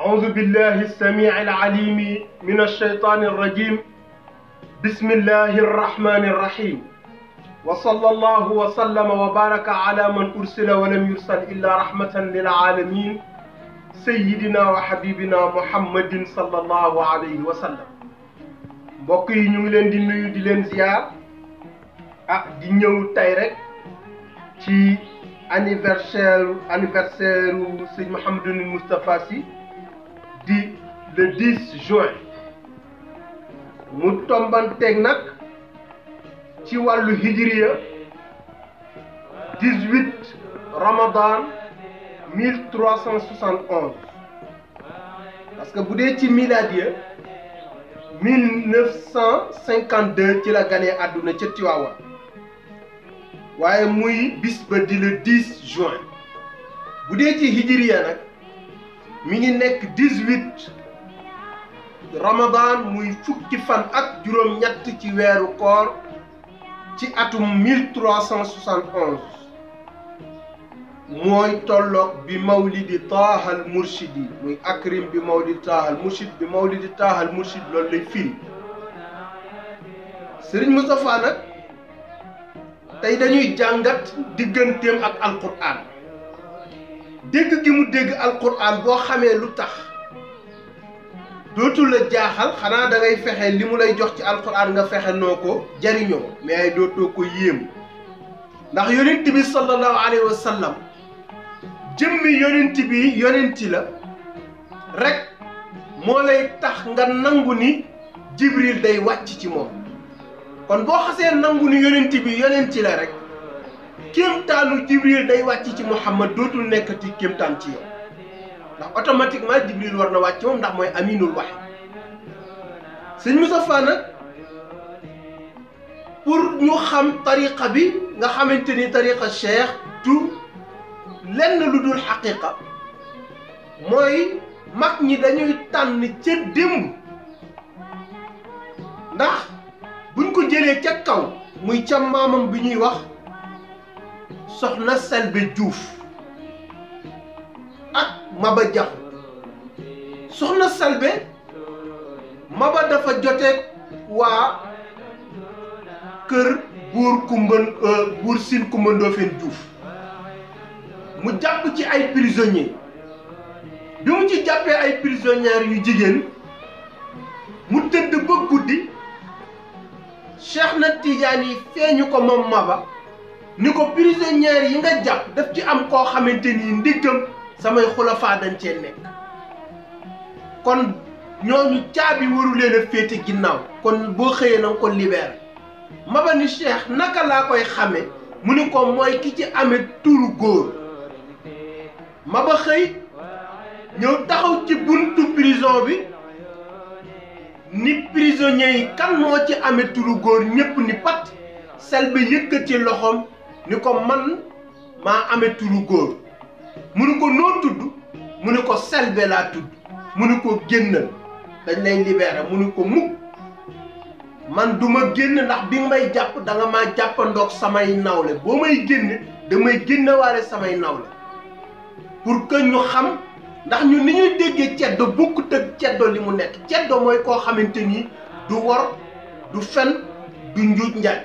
أعوذ بالله السميع العليم من الشيطان الرجيم. بسم الله الرحمن الرحيم. وصلى الله وسلم وبارك على من أرسل ولم يرسل إلا رحمة للعالمين سيدنا وحبيبنا محمد صلى الله عليه وسلم. mbokk yi ñu ngi leen di nuyu di leen ziar di ñëw tey rek ci anniversaire Sëñ Mouhamadou Moustapha Sy di le 10 juin mu tombanteeg nag ci wàllu hijriya 18 Ramadan 1371 parce que bu dee ci miladiya 1952 ci la ganee àdduna ca Tiwaawan waaye muy bis ba di le 10 juin bu dee ci hijriya nag mi ngi nekk 18 Ramadan muy fukki fan ak juróom-ñett ci weeru koor ci atum 1371 mooy tolloog bi mawlidi taahal murshidi muy akrim bi mawlidi taahal murshid bi mawlidi taahal murshid loolu lay firi. Sëriñ Moustapha nag tey dañuy jàngat digganteem ak alquran dégg gi mu dégg alquran boo xamee lu tax dootul la jaaxal xanaa da ngay fexe li mu lay jox ci alquran nga fexe noo ko jariñoo mais ay dootoo ko yéem ndax yonent bi sallallahu alayhi wa sallam jëmmi yonent bi yonenti la rek moo lay tax nga nangu ni Jibril day wàcc ci moom kon boo xasee nangu ni yonent bi yonenti la rek kéemtaanu Jibril day wàcc ci Muhammad dootul nekkati kéemtaan ci yow ndax automatiquement Jibril war na wàcc moom ndax mooy aminul wahyi. Sëñ Moustapha nag pour ñu xam tariqa bi nga xamante ni tariqa cheikh du lenn lu dul xaqiqa mooy mag ñi dañuy tànn ca démb ndax buñ ko jëlee ca kaw muy ca maamam bi ñuy wax Soxna Selbe Diouf ak Maba Jaxu Soxna Selbe Maba dafa joteeg waa kër buur Siin Kumba Ndoofeen Diouf mu jàpp ci ay prisonniers bi mu ci jàppee ay prisonnières yu jigéen mu tëdd ba guddi Cheikh na Tidiane yi feeñu ko moom Maba ni ko prisonnières yi nga jàpp daf ci am koo xamante ni ndiggam samay xulafaa dañ cee nekk kon ñooñu caabi waru leen a féete ginnaaw kon boo xëyee na nga ko libéré Maba ni Cheikh naka laa koy xame mu ni ko mooy ki ci amee turu góor Maba xëy ñëw taxaw ci buntu prison bi ni prisonniers yi kan moo ci amee turu góor ñépp ni pat Selbe yëkkati loxoom ni ko man maa amee turu góor mu ni ko noo tudd mu ni ko Selbe laa tudd mu ni ko génnal dañ lay libéré mu ni ko mukk man du ma génn ndax bi nga may jàpp da nga maa jàppandoog samay nawle boo may génne damay génnewaale samay nawle pour que ñu xam ndax ñu ni ñuy déggee ceddo bokkut ak ceddo li mu nekk ceddo mooy koo xamante ni du wor du fen du njuuj njaay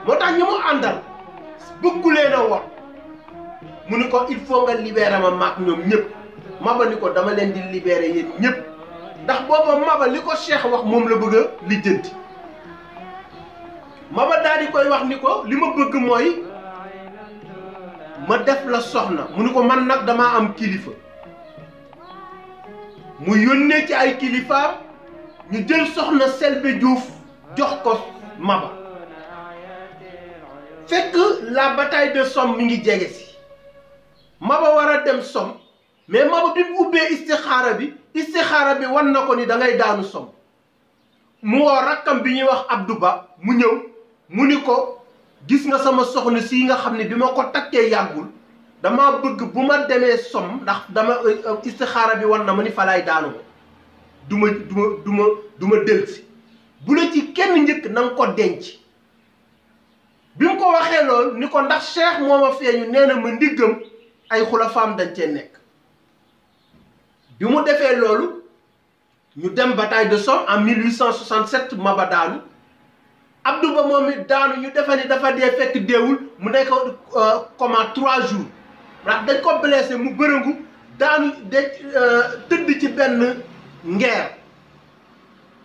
moo tax ñi mu àndal bëgguleen a wor mu ni ko il faut nga libéré ma maag ñoom ñëpp Maba ni ko dama leen di libéré yéen ñëpp ndax booba Maba li ko Cheikh wax moom la bëgg a lijjanti Maba daal di koy wax ni ko li ma bëgg mooy ma def la soxna mu ni ko man nag damaa am kilifa mu yónnee ci ay kilifaam ñu jël Soxna Selbe Diouf jox ko Maba fekk la bataille de Somme mi ngi jege si Maba war a dem Somme mais Maba bi mu ubbee istixaara bi wan na ko ni da ngay daanu Somme mu woo rakkam bi ñuy wax Abdou Ba mu ñëw mu ni ko gis nga sama soxna si nga xam ne bi ma ko takkee yàggul dama bëgg bu ma demee Somme ndax dama istixaara bi wan na ma ni falaay daanu du ma delsi bu la ci kenn njëkk na nga ko denc bi mu ko waxee loolu ni ko ndax Cheikh moo ma feeñu nee na ma ndiggam ay xulafaam dañ cee nekk bi mu defee loolu ñu dem bataille de Somme en 1867 Maba daanu Abdou Ba moom it daanu ñu defe ni dafa dee fekk deewul mu nekk comment 3 jours ndax dañ ko blessé mu bërëngu daanu de tëdd ci benn ngeer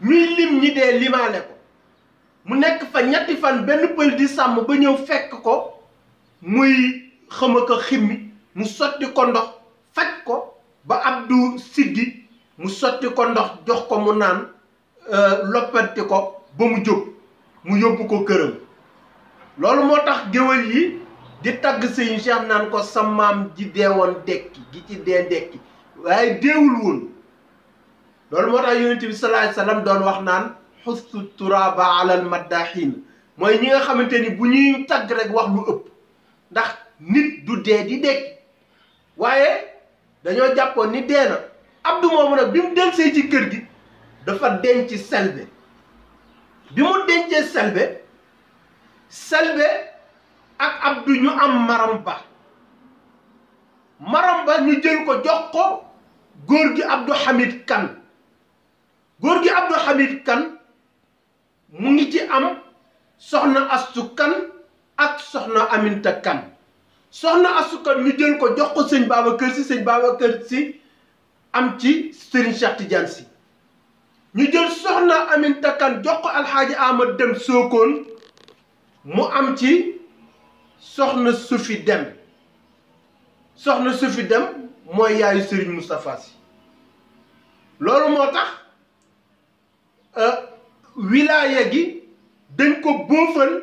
ñuy lim ñi dee limaale ko mu nekk fa ñetti fan benn pël di sàmm ba ñëw fekk ko muy xama ko ximmi mu sotti ko ndox faj ko ba Abdou siggi mu sotti ko ndox jox ko mu naan loppati ko ba mu jóg mu yóbbu ko këram loolu moo tax géwël yi di tagg Sëñ Cheikh naan ko sa maam ji deewoon dekki gi ci dee dekki waaye deewul woon loolu moo tax yonent bi sallallahu alayhi wasallam doon wax naan xustu turaba alal maddahin mooy ñi nga xamante ni bu ñuy tagg rek wax lu ëpp ndax nit du dee di dekki waaye dañoo jàppoon ni dee na Abdou moomu nag bi mu delsee ci kër gi dafa denc Selbé bi mu dencee Selbé ak Abdou ñu am Maram Ba ñu jël ko jox ko góor gi Abdou Hamid Kane góor gi Abdou Hamid Kane mu ngi ci am soxna Astu Kane ak soxna Aminta Kane soxna Astu Kane ñu jël ko jox ko sëñ Babacar Sy am ci Serigne Cheikh Tidiane Sy ñu jël soxna Aminta Kane jox ko Alxaaji Amad Dem Sokone mu am ci soxna Sufi Dem mooy yaayu Serigne Moustapha Sy loolu moo tax wilaaya gi dañ ko boofal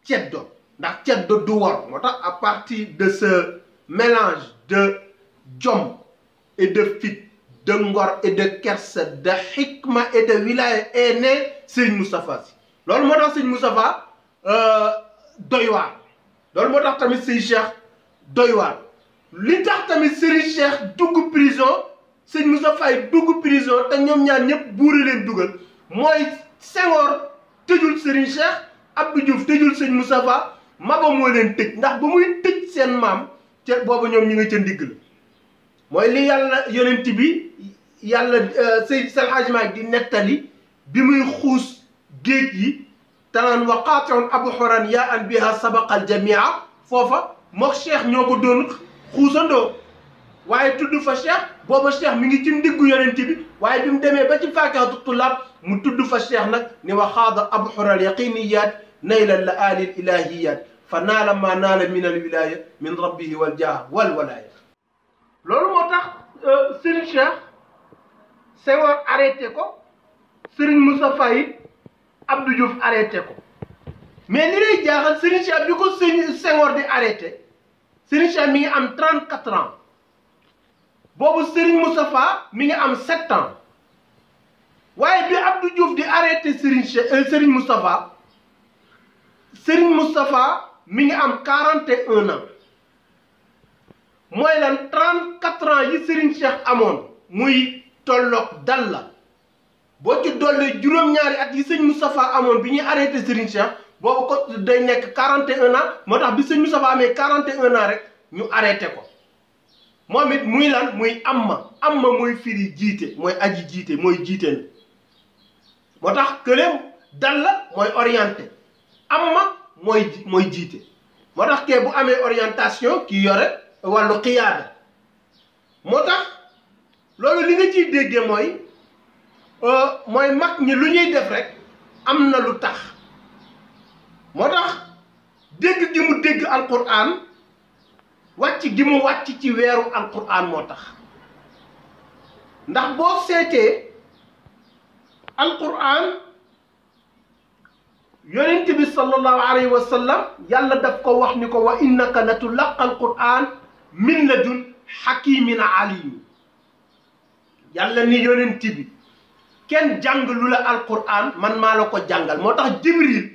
ceddo ndax ceddo du wor moo tax à partir de ce mélange de jom et de fit de ngor et de kersa de xikma et de wilaya est né Serigne Moustapha Sy loolu moo tax Serigne Moustapha doy waar loolu moo tax tamit Serigne Cheikh doy waar li tax tamit Serigne Cheikh dugg prison Serigne Moustapha yi dugg prison te ñoom ñaar ñëpp buuri leen dugal mooy Senghor tëjul Serigne Cheikh Abdou Diouf tëjul Serigne Moustapha Maba moo leen tëj ndax ba muy tëj seen maam ca booba ñoom ñu nga ca ndigg la mooy li yàlla yonent bi yàlla Seydi Seydi El Hadji Malick di nettali bi muy xuus géej yi tanaan wa qaati'un abhuran yaa an biha sabaqal jamia foofa mook Cheikh ñoo ko doon xuusandoo waaye tudd fa Cheikh booba Cheikh mi ngi ci ndiggu yonent bi waaye bi mu demee ba ci faakihatu tullaab mu tudd fa Cheikh nag ni wa xaada abhural yaqiniyat naylan la alil ilahiyat fa naala ma naala min al wilaya min rabbihi wal jah wal walaya loolu moo tax Serigne Cheikh Senghor arrêté ko Serigne Moustapha it Abdou Diouf arrêté ko mais li lay jaaxal Serigne Cheikh bi ko Senghor di arrêté Serigne Cheikh mi ngi am 34 ans boobu Serigne Moustapha mi ngi am 7 ans waaye bi Abdou Diouf di arrêté Serigne Moustapha mi ngi am 41 ans mooy lan 34 ans yi Serigne Cheikh amoon muy tolloog dal la boo ci dolli juróom-ñaari at yi sëñ Moustapha amoon bi ñuy arrêté Serigne Cheikh boobu ko day nekk 41 ans moo tax bi sëñ Moustapha amee 41 ans rek ñu arrêté ko moom it muy lan muy amma mooy firi jiite mooy aji jiite mooy jiite na moo tax këleem dal la mooy orienté amma mooy jiite moo tax kee bu amee orientation ki yore wàllu xiyaada moo tax loolu li nga ciy déggee mooy mag ñi lu ñuy def rek am na lu tax moo tax dégg gi mu dégg alquran wàcc gi mu wàcc ci weeru alquran moo tax ndax boo seetee alquran yonent bi sallallahu alayhi wa sallam yàlla daf ko wax ni ko wa innaka la tulaqa alquran min ladun hakimin alim yàlla ni yonent bi kenn jàng lu la alquran man maa la ko jàngal moo tax jibril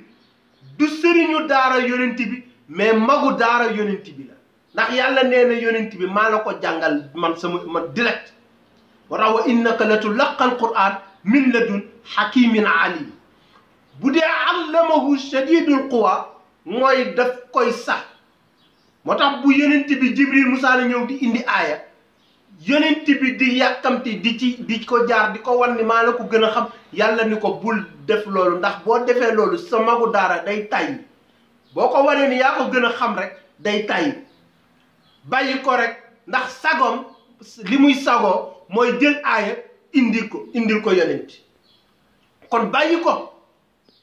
du sëriñu daara yonent bi mais magu daara yonent bi la ndax yàlla nee na yonent bi maa la ko jàngal man direct moo tax wa innaka la tulaqa alquran min ladun hakimin alim bu dee allamahu shadidul quwa mooy daf koy sax moo tax bu yonent bi jibril musaa la ñëw di indi aaya yonent bi di yàkkamti di ko jaar di ko wan ni maa la ko gën a xam yàlla ni ko bul def loolu ndax boo defee loolu sa magu daara day tàyyi boo ko wanee ni yaa ko gën a xam rek day tàyyi bàyyi ko rek ndax sagoom li muy sagoo mooy jël aaya indil ko yonent kon bàyyi ko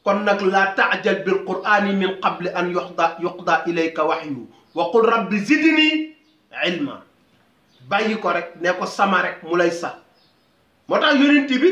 kon nag la taajal bil qur'ani min qabli an yuqda ilayka wahyu wa qul rabbi zidni ilma bàyyi ko rek ne ko sama rek mu lay sax moo tax yonent bi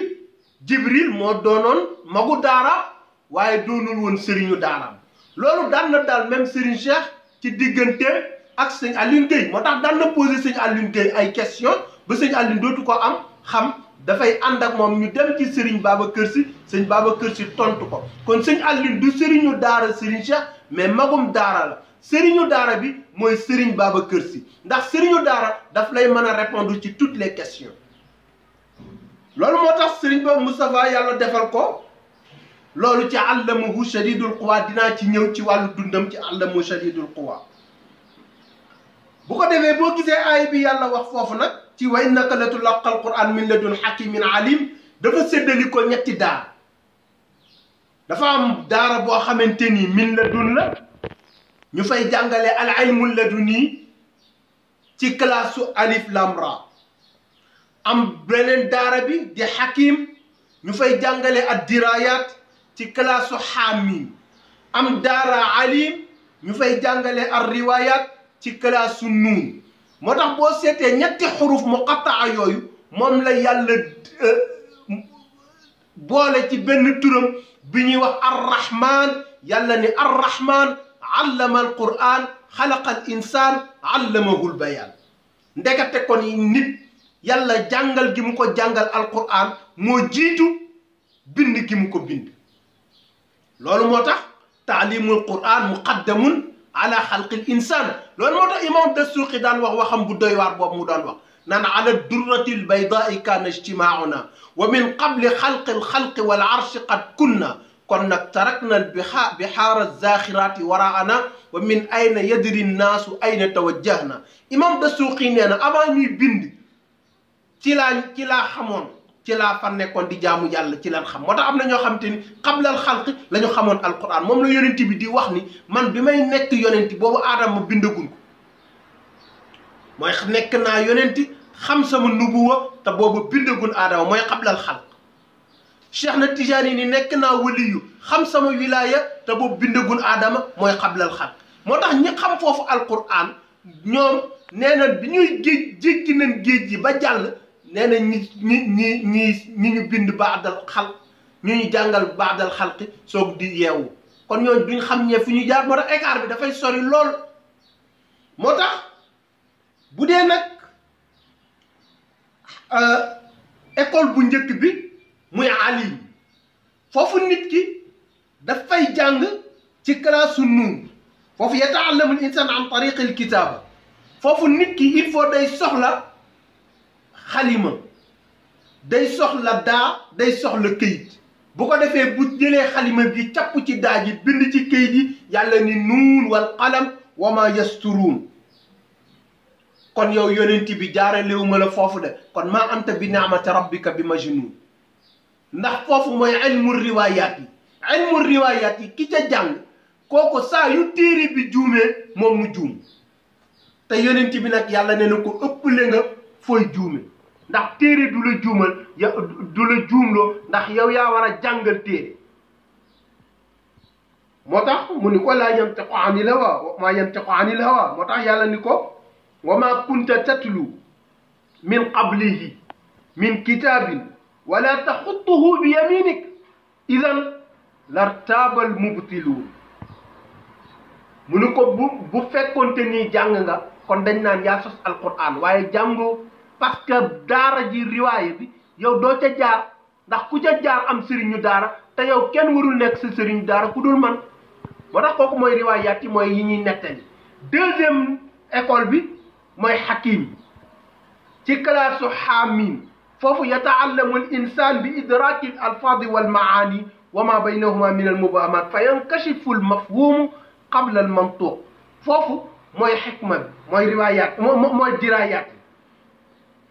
jibril moo doonoon magu daara waaye doonul woon sëriñu daaraam loolu daan na daal même Serigne Cheikh ci digganteem ak sëñ Alioune Gueye moo tax daan na posé sëñ Alioune Gueye ay question ba sëñ Alioune dootu ko am xam dafay ànd ak moom ñu dem ci Serigne Babacar Sy sëñ Babacar Sy tontu ko kon sëñ Alioune du sëriñu daara Serigne Cheikh mais magum daara la sëriñu daara bi mooy Serigne Babacar Sy ndax sëriñu daara daf lay mën a répondre ci toutes les questions loolu moo tax Serigne Ba Moustapha yàlla defal ko loolu ci allamahu shadidul quwa dinaa ci ñëw ci wàllu dundam ci allamahu shadidul quwa bu ko defee boo gisee aay bi yàlla wax foofu nag ci wa innaka la tulaqal quran min ladun hakimin alim dafa séddali ko ñetti daara dafa am daara boo xamante ni min ladun la ñu fay jàngale al ilmul laduni ci classe su alif lam ra am beneen daara bi di hakim ñu fay jàngale ad dirayat ci classe su hamim am daara alim ñu fay jàngale ar riwayat ci classe su nuun moo tax boo seetee ñetti xuruf muqattaa yooyu moom la yàlla boole ci benn turam bi ñuy wax arrahman yàlla ni arrahman allama al quran xalaqa al insan allamahu l bayan ndekete kon nit yàlla jàngal gi mu ko jàngal al quran moo jiitu bind gi mu ko bind loolu moo tax taalimul quran muqaddamun ala xalqil insan loolu moo tax imam Dasuuqi daan wax waxam bu doy waar boobu mu daan wax naan ala durratil baydaai kaana ijtimaauna wa min qabli xalqil xalqi wal arshi qad kunna kon nag tarakna bihaara zaaxiraati waraana wa min ayna yadri nnaasu ayna tawajjahna imam Dasuuqi nee na avant ñuy bind ci laa xamoon ci laa fa nekkoon di jaamu yàlla ci lan xam moo tax am na ñoo xam te ni qablal xalq la ñu xamoon alquran moom la yonent bi di wax ni man bi may nekk yonent boobu aadama bindagun ko mooy nekk naa yonent xam sama nubuwa te boobu bindagun aadama mooy qablal xalq Cheikh na Tijaani ni nekk naa waliyu xam sama wilaya te boobu bindagun aadama mooy qablal xalq moo tax ñi xam foofu alquran ñoom nee na bi ñuy jéggi nañ géej gi ba jàll nee na ñi ñu bind baadal xalq ñu jàngal baadal xalqi soog di yeewu kon ñooñu duñ xam ñee fu ñu jaar moo tax écart bi dafay sori lool moo tax bu dee nag école bu njëkk bi muy alim foofu nit ki dafay jàng ci classe su nuun foofu yata'allamul insaan an tariqil kitaaba foofu nit ki il faut day soxla xalima day soxla daa day soxla këyit bu ko defee bu jëlee xalima bi capp ci daa ji bind ci këyit yi yàlla ni nuun wal qalam wa ma yasturuun kon yow yonent bi jaaralewu ma la foofu de kon maa anta bi ni'mati rabbika bi majnuun ndax foofu mooy ilmu riwaayaat yi ki ca jàng kooku saa yu téere bi juumee moom mu juum te yonent bi nag yàlla ne na ko ëpple nga fooy juume ndax téere du la juumal du la juumloo ndax yow yaa war a jàngal téere moo tax mu ni ko laa yantiqu anil hawa maa yantiqu anil hawa moo tax yàlla ni ko wa maa kunta tatlu min qablihi min kitaabin wala taxutuhu bi yaminik idan lartaabal mubtiluun mu ni ko bu fekkonte nii jàng nga kon dañ naan yaa sos alquran waaye jàngoo parce que daara ji riwaaya bi yow doo ca jaar ndax ku ca jaar am sëriñu daara te yow kenn warul nekk sa sëriñu daara ku dul man moo tax kooku mooy riwaayaat yi mooy yi ñuy nettali deuxième école bi mooy hakim ci classe su hamim foofu yata'allamu al insan bi idraki al alfaadi wal maani wa ma baynahuma min al mubahamat fa yankashifu al mafhumu qabla al mantuq foofu mooy xikma bi mooy riwaayaat mooy diraayaat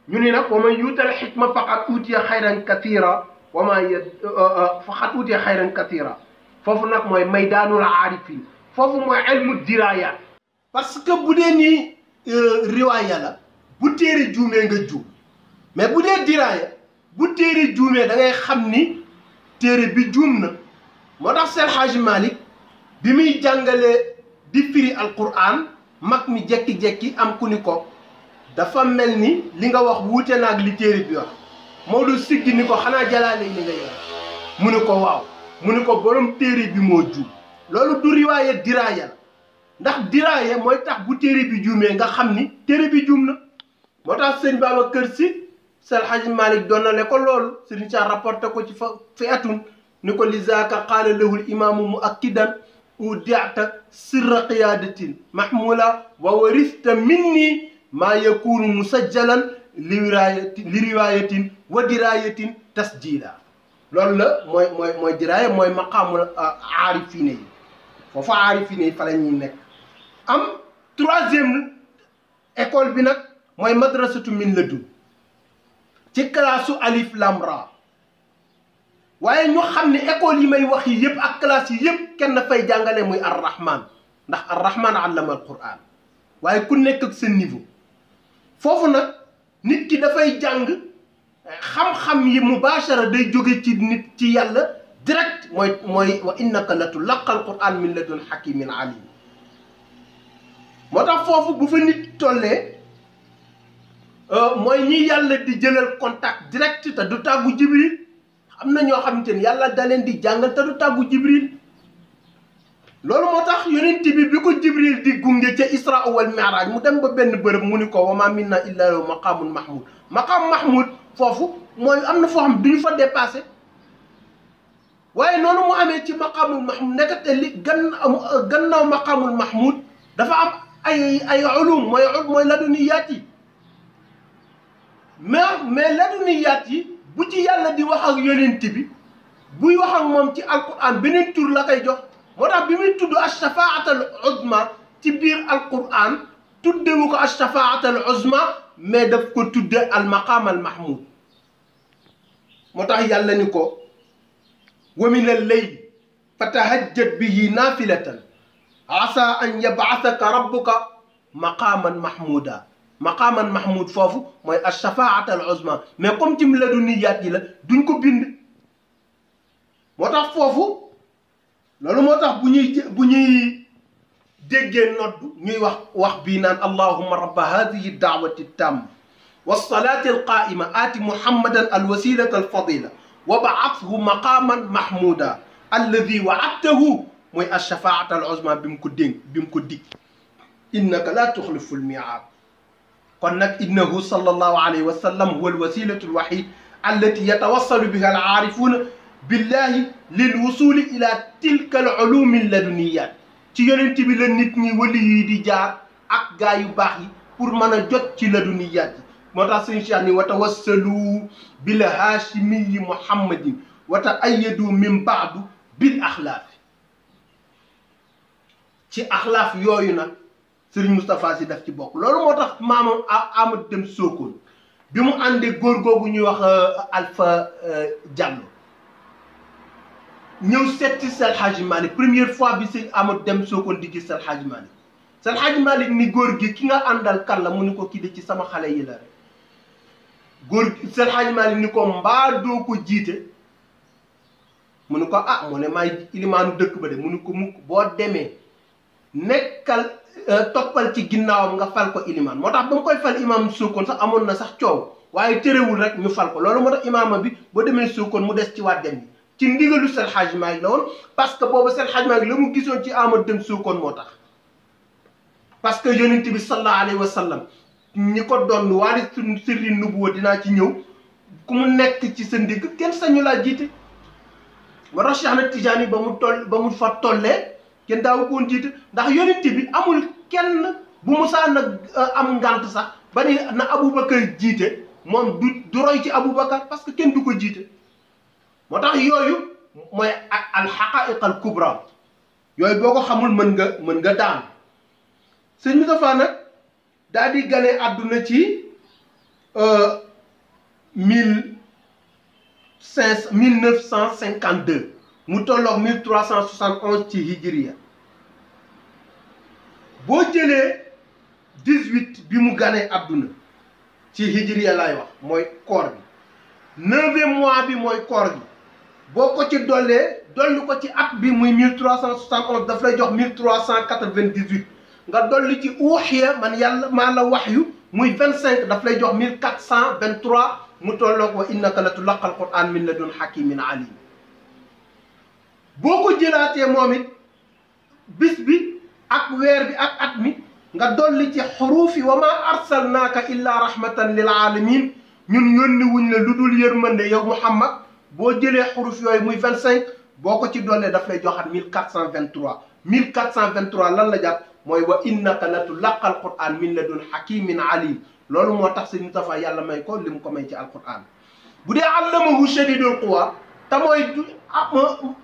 ñu ni nag wa man yuutal xikma faqad utiya xayran katira wa ma faqad utiya xayran katira foofu nag mooy maydaanul aarifin foofu mooy ilmu diraya parce que bu dee nii riwaaya la bu téere juumee nga juum mais bu dee diraya bu téere juumee da ngay xam ni téere bi juum na moo tax Seydi Hadji Malick bi muy jàngalee di firi alquran mag mi jekki-jekki am ku ni ko dafa mel ni li nga wax wuute naag li téere bi wax Maodo siggi ni ko xanaa jalaale ni nga yor mu ne ko waaw mu ne ko borom téere bi moo juum loolu du riwaaya diraaya la ndax diraaya mooy tax bu téere bi juumee nga xam ni téere bi juum na moo tax sëñ Babacar Sy Seydi Hadji Malick donnale ko loolu sëriñ Sa rapporté ko ci fi atun ni ko lizaaka qaala lahul imaamu muakkidan udiata sirra qiyaadatin mahmula wa warista minni maa yakunu musajjalan li riwaayatin wa diraayatin tasjila loolu la mooy diraaya mooy maqaamul aarifine yi foofu aarifine yi fa la ñuy nekk am troisième école bi nag mooy madrasatu min ladun ci classe alif lam ra waaye ñu xam ne école yi may wax yi yëpp ak classe yi yëpp kenn fay jàngale muy arrahman ndax arrahman allama alquran waaye ku nekk ak sa niveau foofu nag nit ki dafay jàng xam-xam yi mubashara day jóge ci nit ci yàlla direct mooy wa innaka la tulaqa alquran min ladun hakimin alim moo tax foofu bu fa nit tollee mooy ñi yàlla di jëlal contact direct te du tàggu jibril am na ñoo xamante ni yàlla da leen di jàngal te du tàggu jibril loolu moo tax yonent bi ko jibril di gunge ca isra wal mi'raj mu dem ba benn bërëb mu ni ko wa ma minna illa lahu maqamun mahmud maqam mahmud foofu mooy am na foo xam duñu fa dépassé waaye noonu mu amee ci maqamul mahmud nekkate li gannaaw maqamul mahmud dafa am ay ulum mooy laduniyaat yi mais laduniyaat yi bu ci yàlla di wax ak yonent bi buy wax ak moom ci alquran beneen tur la koy jox moo tax bi muy tudd ash-shafaat al uzma ci biir alquran tuddewu ko ash-shafaat al uzma mais daf ko tudde al maqam al mahmud moo tax yàlla ni ko wa min al-layl fatahajjad bihi nafilatan asa an yab'athaka rabbuka maqaman mahmuda maqaman mahmud foofu mooy ash-shafaat al uzma mais comme ci laduniyaat yi la duñ ko bind moo tax foofu loolu moo tax bu ñuy déggee nodd ñuy wax bii naan allahumma rabba hadihi daawati tamma wassalati alqaima aati muhammadan alwasilata alfadila wa ba'athu maqaman mahmuda alladi wa'adtahu mooy ash-shafaat al uzma bi mu ko dénk bi mu ko dig innaka la tuxlifu almi'aad kon nag innahu sallallahu alayhi wa sallam huwa alwasilatu alwahid allati yatawassalu biha alaarifuna billahi lil wusuli ila tilka al ulumi laduniyat ci yonent bi la nit ñi wali yi di jaar ak gaa yu baax yi pour mën a jot ci laduniyat yi moo tax sëñ Cheikh ni wa tawassalu bil hashimiyi muhammadin wa ta'ayyadu min ba'du bil axlaafi ci axlaaf yooyu nag Serigne Moustapha Sy daf ci bokk loolu moo tax maamam Amadou Dem Sokone bi mu àndee góor googu ñuy wax Alpha Diallo ñëw setti Seydi Hadji Malick première fois bi sëñ Amadou Dem Sokone di gis Seydi Hadji Malick Seydi Hadji Malick ni góor gi ki nga àndal kan la mu ni ko kii de ci sama xale yi la rek góor gi Seydi Hadji Malick ni ko mbaa doo ko jiite mu ni ko ah mu ne maay ilimaanu dëkk ba de mu ni ko mukk boo demee nekkal toppal ci ginnaawam nga fal ko ilimaan moo tax ba mu koy fal imaam Sokone sax amoon na sax coow waaye terewul rek ñu fal ko loolu moo tax imaama bi boo demee Sokone mu des ci wàddem bi ci ndigalu Seydi Hadji Malick la woon parce que boobu Seydi Hadji Malick la mu gisoon ci Amadou Dem Sokone moo tax parce que yonent bi sallallahu alayhi wa sallam ñi ko doon waari sirri nubuwa dinaa ci ñëw ku mu nekk ci sa ndigg kenn sañu laa jiite moo tax Cheikh Ahmed Tidiane ba mu fa tollee kenn daawu ko woon jiite ndax yonent bi amul kenn bu musaan am ngant sax ba ni na Aboubacar jiite moom du roy ci Aboubacar parce que kenn du ko jiite moo tax yooyu mooy al haqa'iq al kubra yooyu boo ko xamul mën nga daan sëñ Moustapha nag daal di gane àdduna ci 1952 mu tolloog 1371 ci hijriya boo jëlee 18 bi mu ganee àdduna ci hijriya lay wax mooy koor bi 9e mois bi mooy koor gi boo ko ci dolli ko ci at bi muy 1371 daf lay jox 1398 nga dolli ci uuxiya man yàlla maa la waxyu muy 25 daf lay jox 1423 mu tolloog wa innaka la tulaqal quran min ladun hakimin alim boo ko jëlaatee moom it bis bi ak weer bi ak at mi nga dolli ci xuruufi wa ma arsalnaaka illa rahmatan lil alamin ñun yónni wuñ la lu dul yërmande yow Muhammad boo jëlee xuruf yooyu muy 25 boo ko ci dollee daf lay joxaat 1423 1423 lan la jàpp mooy wa innaka la tulaqal quran min ladun hakimin alim loolu moo tax Sëriñ Moustapha yàlla may ko li mu ko may ci alquran bu dee allamahu shadidul quwa te mooy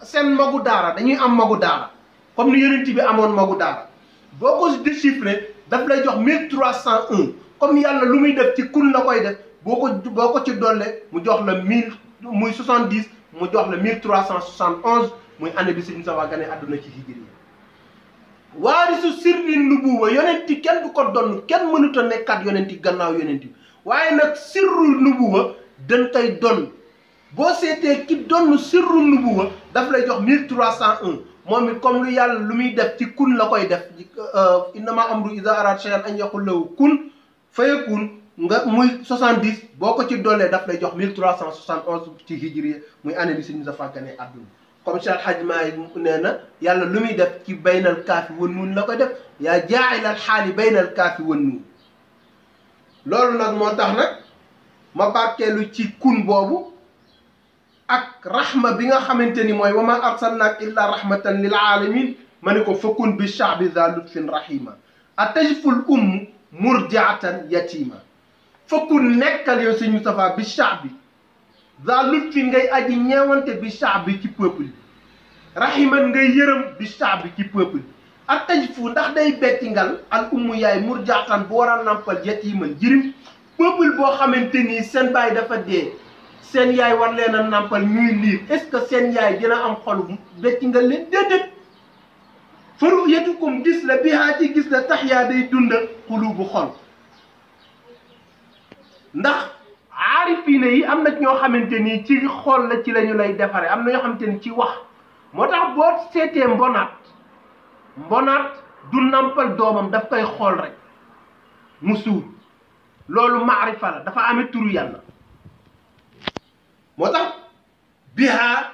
seen magu daara dañuy am magu daara comme ni yonent bi amoon magu daara boo ko déchiffré daf lay jox 1301 comme yàlla lu muy def ci kun la koy def boo ko ci dolle mu jox la 1000 muy 70 mu jox la 1371 muy année bi Sëriñ Moustapha gane àdduna ci hijriya waarisu sirri nubuwa yonenti kenn du ko donn kenn mënut a nekkaat yonenti gannaaw yonenti waaye nag sirru nubuwa dañ koy donn boo seetee ki donn sirru nubuwa daf lay jox 1301 moom it comme lu yàlla lu muy def ci kun la koy def innama amru iza arada shay'an an yaqul lahu kun fayakun nga muy 70 boo ko ci doolee daf lay jox 1371 ci hijriya muy année bi Sëriñ Moustapha gane àdduna comme Cheikh Hadj Maay nee na yàlla lu muy def ci baynal kaafi wan nuun la koy def yaa jaa'ilal xaali baynal kaafi wan nuun loolu nag moo tax nag ma barkeelu ci kun boobu ak rahma bi nga xamante ni mooy wa ma arsalnaak illa rahmatan lil alamin ma ne ko fakun bi shaabi za lutfin rahima atajful murjaatan yatima fakun nekkal yow Sëriñ Moustapha bi shaabi za lutfin ngay aji ñeewante bi shaabi ci peuple bi rahiman ngay yërëm bi shaabi ci peuple bi atajfu ndax day bettingal al yaay murjaatan bu war a nampal yatiman jirim peuple boo xamante ni seen baay dafa dee seen yaay war leen a nampal ñuy liir est-ce que seen yaay dina am xolu bettingal leen déedéet faru yetukum gis la bihaa ci gis la tax yaa day dunda xulubu xol ndax aarifiina yi am na ñoo xamante ni ci xol la ci la ñu lay defare am na ñoo xamante ni ci wax moo tax boo seetee mbonaat du nampal doomam daf koy xool rek mu suur loolu maarifa la dafa amee turu yàlla moo tax bihaa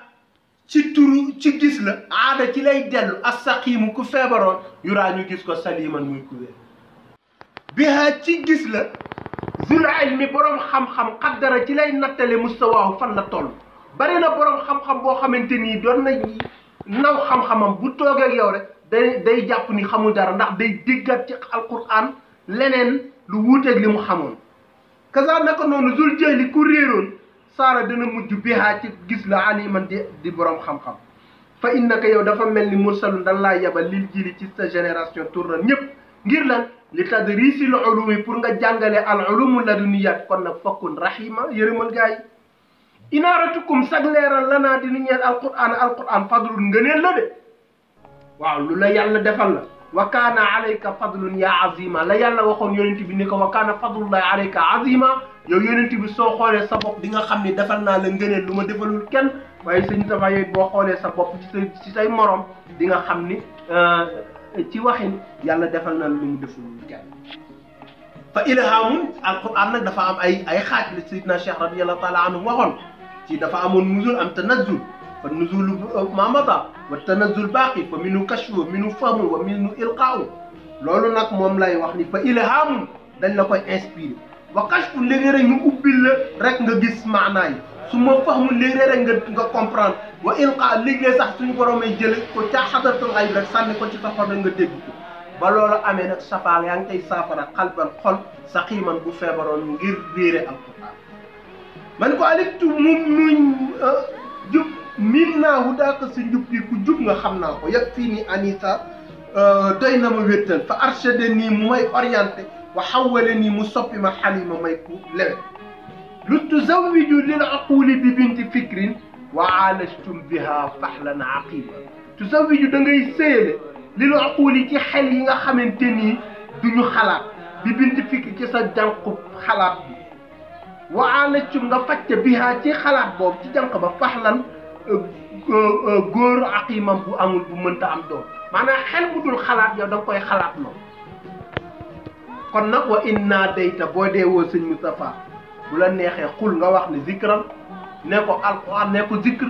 ci turu ci gis la aada ci lay dellu as-saqiimu ku feebaroon yuraa ñu gis ko saliman muy ku wér bihaa ci gis la zul ilmi boroom xam-xam xaddara ci lay nattale mustawaahu fan la toll bari na boroom xam-xam boo xamante nii doon na naw xam-xamam bu toogee ak yow rek day jàpp ni xamul dara ndax day déggat ci alquran leneen lu wuuteeg li mu xamoon kaza naka noonu zul jahli ku réeroon saara dina mujj bihaa ci gis la aliman di boroom xam-xam fa innaka yow dafa mel ni mursalun dan laa yebal lil jili ci sa génération tourna ñëpp ngir lan li tadrisil ulumi pour nga jàngale al ulumu laduniyat kon nag fakkun rahima yërëmal gaa yi inaaratukum sag leeral lanaa di ni ñeel alquran fadlun ngëneel la de waaw lu la yàlla defal la wa kaana alayka fadlun ya azima la yàlla waxoon yonent bi ni ko wa kaana fadlullahi alayka azima yow yonent bi soo xoolee sa bopp di nga xam ni defal naa la ngëneel lu ma defalul kenn waaye Sëriñ Moustapha yooyu boo xoolee sa bopp ci say morom di nga xam ni ci waxin yàlla defal na lu mu defalul kenn fa ilhamun alquran nag dafa am ay xaaj la Seydina Cheikh radiyallahu taala anhu waxoon ci dafa amoon nuzul am tanazzul fa nuzulu ma mada wa tanazzul baaqi fa minu kashfu wa minu fahmu wa minu ilqaau loolu nag moom lay wax ni fa ilhamun dañ la koy inspiré wa kashfu léegi-rek ñu ubbil la rek nga gis maanaa yi su ma fahmu léegi-rek rek nga comprendre wa ilqa léegi sax suñu boromay jële ko ca xadaratul xayb rek sànni ko ci sa xol rek nga dégg ko ba loolu amee nag safaal yaa ngi koy saafara xalban xol saqiiman bu feebaroon ngir réere alquran man ko aliftu muñ jub miin naa wu daaka sa njub bi ku jub nga xam naa ko yëg fii ni anita doy na ma wéttal fa arshade nii mu may orienté wa xawwalani mu soppi ma xalima may ku lewe lu tuzawwiju lil aquli bi binti fikrin wa aalajtum biha fahlan aqiba tuzawwiju da ngay séyale lil aquli ci xel yi nga xamante ni duñu xalaat bi binti fikri ci sa jànqu xalaat bi wa aalajtum nga facce biha ci xalaat boobu ci jànq ba fahlan góor aqimam bu amul bu mënta am doom maanaam xel bu dul xalaat yow da nga koy xalaat noonu kon nag wa inna dayta boo dee woo sëñ Moustapha bu la neexee xul nga wax ne zikran ne ko alquran ne ko zikr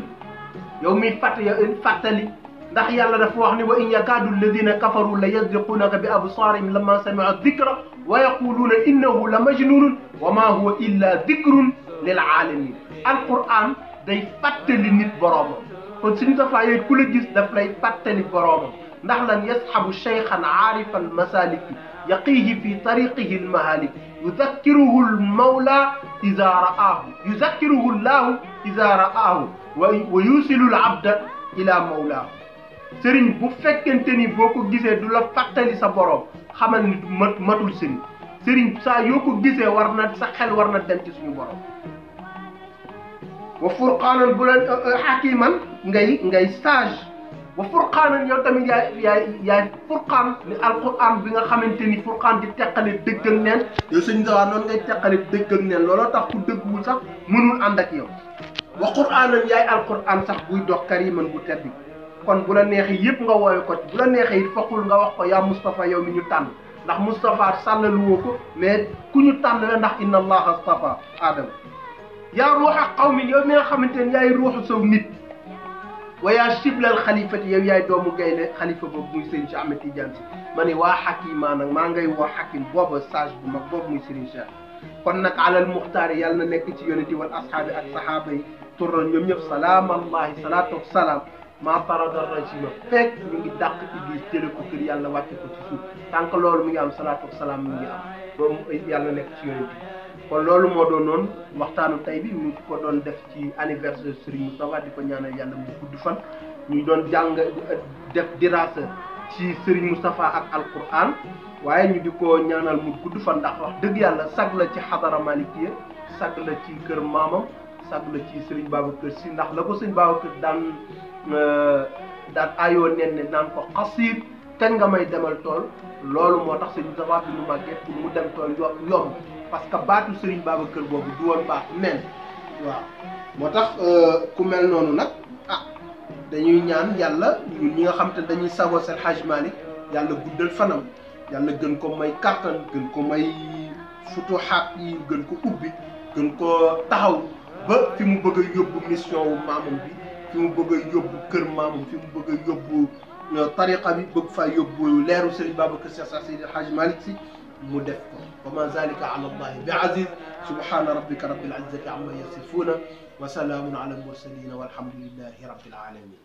yow miy fàttali ndax yàlla dafa wax ni wa in yakaadu alladina kafaru la yasbiqunaka bi absarihim lamma sami'u dhikra wa yaquluna innahu la majnunun wa ma huwa illa dhikrun lil alamin alquran day fàttali nit boroomam kon sëñ Moustapha yooyu ku la gis daf lay fàttali boroomam ndax lan yasxabu cheykhan aarifa almasaliki yaqihi fi tariqihi almahalik yudakkiruhu almawla ida ra'aahu yudakkiruhu llahu ida ra'aahu wa yusilu alabda ila mawlaahu sëriñ bu fekkente ni boo ko gisee du la fàttali sa boroom xamal ni matul sëriñ saa yoo ko gisee war na sa xel war na dem ci suñu boroom wa furqaanan bu leen xakiman ngay sage wa furqaanan yow tamit yaay furqaan ni alquran bi nga xamante ni furqaan di teqale dëgg ak neen yow sëñ Zawaa noonu ngay teqale dëgg ak neen looloo tax ku dëgguwul sax mënul ànd ak yow wa quraanan yaay alquran sax buy dox kariman bu tedd kon bu la neexee yëpp nga woowe ko bu la neexee it foqul nga wax ko yaa Moustapha yow mi ñu tànn ndax Moustapha sàllaluwoo ko mais ku ñu tànn la ndax inna allaha astafa aadama yaa ruuxa qawmin yow mi nga xamante ne yaay ruuxu saw nit wa yaa shiblal xalifati yow yaay doomu gaynde xalifa boobu muy sëriñ Cheikh Ahmed Tidiane Sy ma ne waa xakima nag maa ngay woo xakim booba sage bu mag boobu muy sëriñ Cheikh kon nag alal muxtaar yàlla na nekk ci yonent wal ashaabi ak sahaaba yi turran ñoom ñëpp salaamallahi salaatu wa salaam maa tarada rajima fekk ñu ngi dàq iblis jële ko kër yàlla wàcce ko ci suuf tant que loolu mi ngi am salaatu wa salaam mi ngi am boobu yàlla nekk ci yonent kon loolu moo doon noonu waxtaanu tey bi ñu ko doon def ci anniversaire Serigne Moustapha di ko ñaanal yàlla mu gudd fan ñu doon jàng def dirasa ci Serigne Moustapha ak alquran waaye ñu di ko ñaanal mu gudd fan ndax wax dëgg yàlla sag la ci xadara malikiya sag la ci kër maamam sag la ci Serigne Babacar Sy ndax la ko Serigne Babacar daan ayoo nen ne naan ko xasiir kañ nga may demal tool loolu moo tax Serigne Moustapha bi mu màggee pour mu dem tool yomb parce que baatu Serigne Babacar boobu du woon baatu nen waaw moo tax ku mel noonu nag dañuy ñaan yàlla ñun ñi nga xam te dañuy sagoo seen Hajj Malick yàlla guddal fanam yàlla gën ko may kàttan gën ko may futuhaat yi gën ko ubbi gën ko taxaw ba fi mu bëgg a yóbbu mission wu maamam bi fi mu bëgg a yóbbu kër maamam fi mu bëgg a yóbbu tariqa bi bëgg faa yóbbu leeru Serigne Babacar Sy Hajj Malick Sy mu def ko wa ma zalika ala allahi bi aziz subhana rabbika rabbil izzati amma yasifuna wa salaamun ala al mursalin walhamdulillahi rabbil alamin